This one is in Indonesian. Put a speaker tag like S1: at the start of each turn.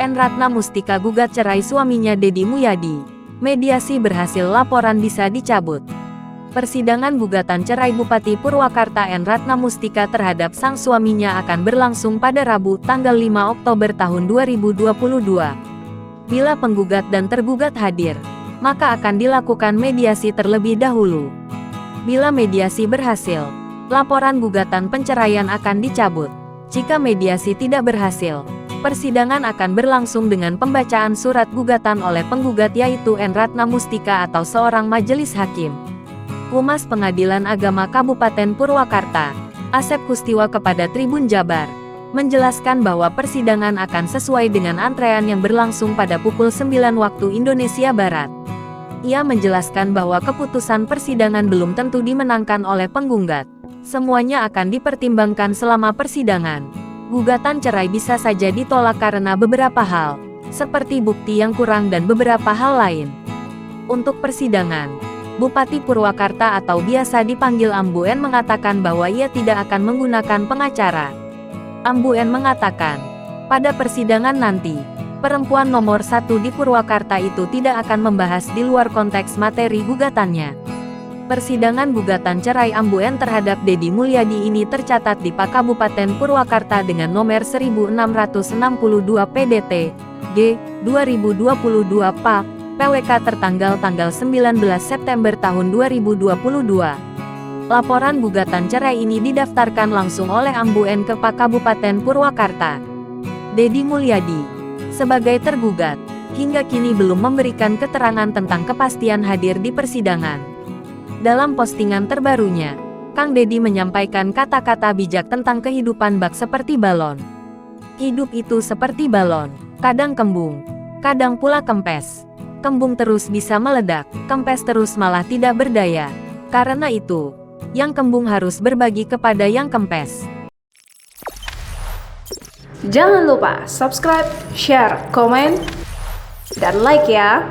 S1: N. Ratna Mustika gugat cerai suaminya Deddy Mulyadi. Mediasi berhasil, laporan bisa dicabut. Persidangan gugatan cerai Bupati Purwakarta N. Ratna Mustika terhadap sang suaminya akan berlangsung pada Rabu, tanggal 5 Oktober tahun 2022. Bila penggugat dan tergugat hadir, maka akan dilakukan mediasi terlebih dahulu. Bila mediasi berhasil, laporan gugatan penceraian akan dicabut. Jika mediasi tidak berhasil, persidangan akan berlangsung dengan pembacaan surat gugatan oleh penggugat yaitu N. Ratna Mustika atau seorang majelis hakim. Humas Pengadilan Agama Kabupaten Purwakarta, Asep Kustiwa kepada Tribun Jabar, menjelaskan bahwa persidangan akan sesuai dengan antrean yang berlangsung pada pukul 9 waktu Indonesia Barat. Ia menjelaskan bahwa keputusan persidangan belum tentu dimenangkan oleh penggugat. Semuanya akan dipertimbangkan selama persidangan. Gugatan cerai bisa saja ditolak karena beberapa hal, seperti bukti yang kurang dan beberapa hal lain. Untuk persidangan, Bupati Purwakarta atau biasa dipanggil Ambu N mengatakan bahwa ia tidak akan menggunakan pengacara. Ambu N mengatakan, pada persidangan nanti, perempuan nomor 1 di Purwakarta itu tidak akan membahas di luar konteks materi gugatannya. Persidangan gugatan cerai Ambu N terhadap Deddy Mulyadi ini tercatat di PA Kabupaten Purwakarta dengan nomor 1662 PDT, G, 2022 PA, PWK tertanggal 19 September tahun 2022. Laporan gugatan cerai ini didaftarkan langsung oleh Ambu N ke PA Kabupaten Purwakarta. Deddy Mulyadi, sebagai tergugat, hingga kini belum memberikan keterangan tentang kepastian hadir di persidangan. Dalam postingan terbarunya, Kang Deddy menyampaikan kata-kata bijak tentang kehidupan bak seperti balon. Hidup itu seperti balon, kadang kembung, kadang pula kempes. Kembung terus bisa meledak, kempes terus malah tidak berdaya. Karena itu, yang kembung harus berbagi kepada yang kempes.
S2: Jangan lupa subscribe, share, komen, dan like ya.